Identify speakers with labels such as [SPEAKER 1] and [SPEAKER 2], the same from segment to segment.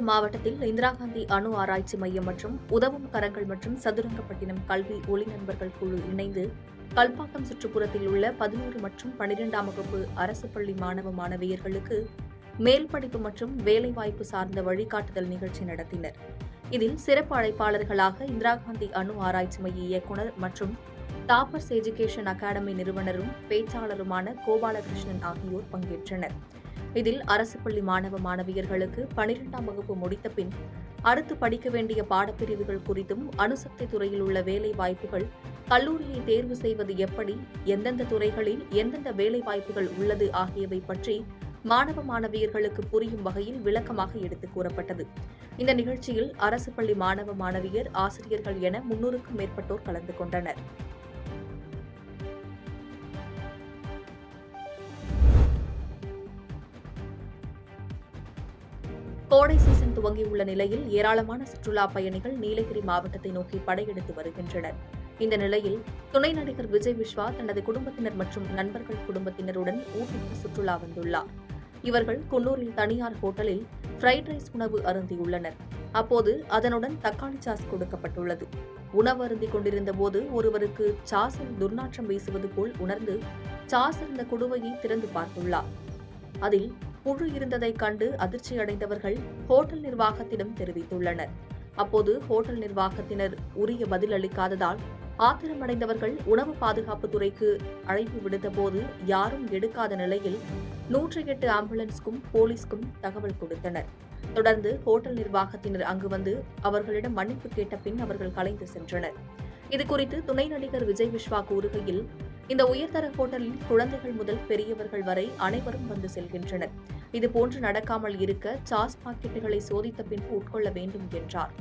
[SPEAKER 1] மாவட்டத்தில் இந்திரா காந்தி அணு ஆராய்ச்சி மையம் மற்றும் உதவும் கரங்கள் மற்றும் சதுரங்கப்பட்டினம் கல்வி ஒளி நண்பர்கள் குழு இணைந்து கல்பாக்கம் சுற்றுப்புறத்தில் உள்ள 11 மற்றும் 12ஆம் வகுப்பு அரசு பள்ளி மாணவ மாணவியர்களுக்கு மேல் படிப்பு மற்றும் வேலைவாய்ப்பு சார்ந்த வழிகாட்டுதல் நிகழ்ச்சி நடத்தினர். இதில் சிறப்பு அழைப்பாளர்களாக இந்திரா காந்தி அணு ஆராய்ச்சி மைய இயக்குநர் மற்றும் டாப்பர்ஸ் எஜுகேஷன் அகாடமி நிறுவனரும் பேச்சாளருமான கோபாலகிருஷ்ணன் ஆகியோர் பங்கேற்றனர். இதில் அரசு பள்ளி மாணவ மாணவியர்களுக்கு 12ஆம் வகுப்பு முடித்த பின் அடுத்து படிக்க வேண்டிய பாடப்பிரிவுகள் குறித்தும், அணுசக்தி துறையில் உள்ள வேலை வாய்ப்புகள், கல்லூரியை தேர்வு செய்வது எப்படி, எந்தெந்த துறைகளில் எந்தெந்த வேலை வாய்ப்புகள் உள்ளது ஆகியவை பற்றி மாணவ மாணவியர்களுக்கு புரியும் வகையில் விளக்கமாக எடுத்துக் கூறப்பட்டது. இந்த நிகழ்ச்சியில் அரசு பள்ளி மாணவ மாணவியர், ஆசிரியர்கள் என 300க்கும் மேற்பட்டோர் கலந்து கொண்டனர். கோடை சீசன் துவங்கியுள்ள நிலையில் ஏராளமான சுற்றுலா பயணிகள் நீலகிரி மாவட்டத்தை நோக்கி படையெடுத்து வருகின்றனர். இந்த நிலையில் துணை நடிகர் விஜய் விஸ்வா தனது குடும்பத்தினர் மற்றும் நண்பர்கள் குடும்பத்தினருடன் ஊட்டிக்கு சுற்றுலா வந்துள்ளார். இவர்கள் குன்னூரில் தனியார் ஹோட்டலில் ஃப்ரைட் ரைஸ் உணவு அருந்தியுள்ளனர். அப்போது அதனுடன் தக்காளி சாஸ் கொடுக்கப்பட்டுள்ளது. உணவு அருந்திக் கொண்டிருந்த போது ஒருவருக்கு சாஸில் துர்நாற்றம் வீசுவது போல் உணர்ந்து சாஸ் இருந்த குடுவையை திறந்து பார்த்துள்ளார். அதில் புழு இருந்ததைக் கண்டு அதிர்ச்சியடைந்தவர்கள் ஹோட்டல் நிர்வாகத்திடம் தெரிவித்துள்ளனர். அப்போது ஹோட்டல் நிர்வாகத்தினர் உரிய பதில் அளிக்காததால் ஆத்திரமடைந்தவர்கள் உணவு பாதுகாப்பு துறைக்கு அழைப்பு விடுத்தபோது யாரும் எடுக்காத நிலையில் 108 ஆம்புலன்ஸ்க்கும் போலீஸ்க்கும் தகவல் கொடுத்தனர். தொடர்ந்து ஹோட்டல் நிர்வாகத்தினர் அங்கு வந்து அவர்களிடம் மன்னிப்பு கேட்ட பின் அவர்கள் கலைந்து சென்றனர். இதுகுறித்து துணை நடிகர் விஜய் விஸ்வா கூறுகையில், இந்த உயர்தர ஹோட்டலில் குழந்தைகள் முதல் பெரியவர்கள் வரை அனைவரும் வந்து செல்கின்றனர். இதுபோன்று நடக்காமல் இருக்க சாஸ் பாக்கெட்டுகளை சோதித்த பின்பு உட்கொள்ள வேண்டும் என்றார்.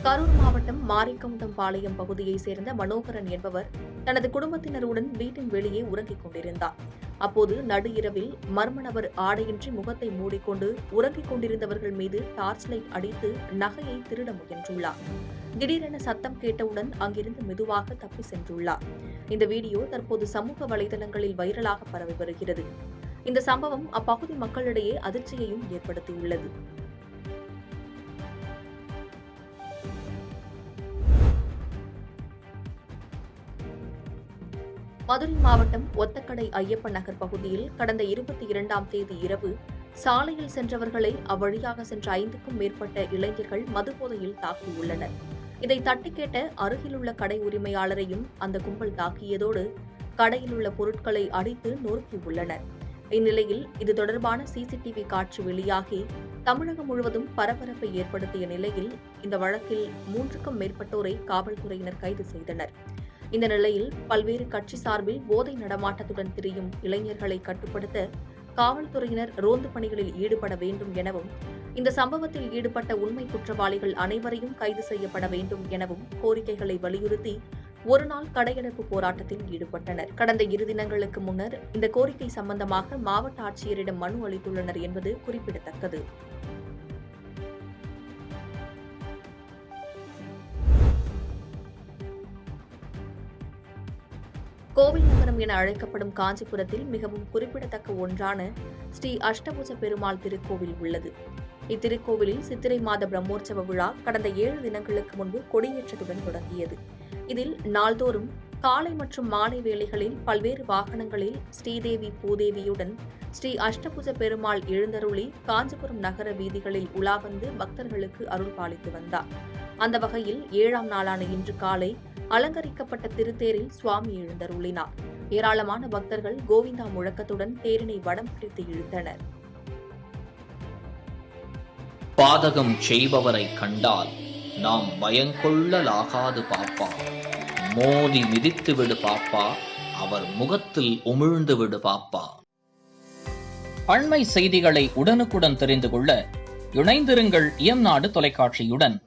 [SPEAKER 1] கரூர் மாவட்டம் மாரிக்கவுண்டம்பாளையம் பகுதியைச் சேர்ந்த மனோகரன் என்பவர் தனது குடும்பத்தினருடன் வீட்டின் வெளியே உறங்கிக் கொண்டிருந்தார். அப்போது நடு இரவில் மர்ம நபர் ஆடையின்றி முகத்தை மூடிக்கொண்டு உறங்கிக் கொண்டிருந்தவர்கள் மீது டார்ச் லைட் அடித்து நகையை திருட முயன்றுள்ளார். திடீரென சத்தம் கேட்டவுடன் அங்கிருந்து மெதுவாக தப்பி சென்றுள்ளார். இந்த வீடியோ தற்போது சமூக வலைதளங்களில் வைரலாக பரவி வருகிறது. இந்த சம்பவம் அப்பகுதி மக்களிடையே அதிர்ச்சியையும் ஏற்படுத்தியுள்ளது. மதுரை மாவட்டம் ஒத்தக்கடை ஐயப்பன் நகர் பகுதியில் கடந்த 22ஆம் தேதி இரவு சாலையில் சென்றவர்களை அவ்வழியாக சென்ற 5க்கும் மேற்பட்ட இளைஞர்கள் மதுபோதையில் தாக்கியுள்ளனர். இதை தட்டி கேட்ட அருகிலுள்ள கடை உரிமையாளரையும் அந்த கும்பல் தாக்கியதோடு கடையில் உள்ள பொருட்களை அடித்து நொறுக்கியுள்ளனர். இந்நிலையில் இது தொடர்பான சிசிடிவி காட்சி வெளியாகி தமிழகம் முழுவதும் பரபரப்பை ஏற்படுத்திய நிலையில் இந்த வழக்கில் 3க்கும் மேற்பட்டோரை காவல்துறையினர் கைது செய்தனர். இந்த நிலையில் பல்வேறு கட்சி சார்பில் போதை நடமாட்டத்துடன் திரியும் இளைஞர்களை கட்டுப்படுத்த காவல்துறையினர் ரோந்து பணிகளில் ஈடுபட வேண்டும் எனவும், இந்த சம்பவத்தில் ஈடுபட்ட உண்மை குற்றவாளிகள் அனைவரையும் கைது செய்யப்பட வேண்டும் எனவும் கோரிக்கைகளை வலியுறுத்தி ஒருநாள் கடையடைப்பு போராட்டத்தில் ஈடுபட்டனர். கடந்த 2 தினங்களுக்கு முன்னர் இந்த கோரிக்கை சம்பந்தமாக மாவட்ட ஆட்சியரிடம் மனு அளித்துள்ளனர் என்பது குறிப்பிடத்தக்கது. கோவில் நகரம் என அழைக்கப்படும் காஞ்சிபுரத்தில் மிகவும் குறிப்பிடத்தக்க ஒன்றான ஸ்ரீ அஷ்டபுஜ பெருமாள் திருக்கோவில் உள்ளது. இத்திருக்கோவிலில் சித்திரை மாத பிரம்மோற்சவ விழா கடந்த 7 தினங்களுக்கு முன்பு கொடியேற்றத்துடன் தொடங்கியது. இதில் நாள்தோறும் காலை மற்றும் மாலை வேளைகளில் பல்வேறு வாகனங்களில் ஸ்ரீதேவி பூதேவியுடன் ஸ்ரீ அஷ்டபுஜ பெருமாள் எழுந்தருளி காஞ்சிபுரம் நகர வீதிகளில் உலா வந்து பக்தர்களுக்கு அருள் பாலித்து வந்தார். அந்த வகையில் 7ஆம் நாளான இன்று காலை அலங்கரிக்கப்பட்ட திருத்தேரில் சுவாமி எழுந்தருளினார். ஏராளமான பக்தர்கள் கோவிந்தா முழக்கத்துடன் தேரினை வடம் பிடித்து இழுத்தனர்.
[SPEAKER 2] பாதகம் செய்பவரை கண்டால் நாம் பயங்கொள்ளலாகாது பாப்பா, மோதி மிதித்து விடு பாப்பா, அவர் முகத்தில் உமிழ்ந்து விடு பாப்பா. அண்மை செய்திகளை உடனுக்குடன் தெரிந்து கொள்ள இணைந்திருங்கள் இயம்நாடு தொலைக்காட்சியுடன்.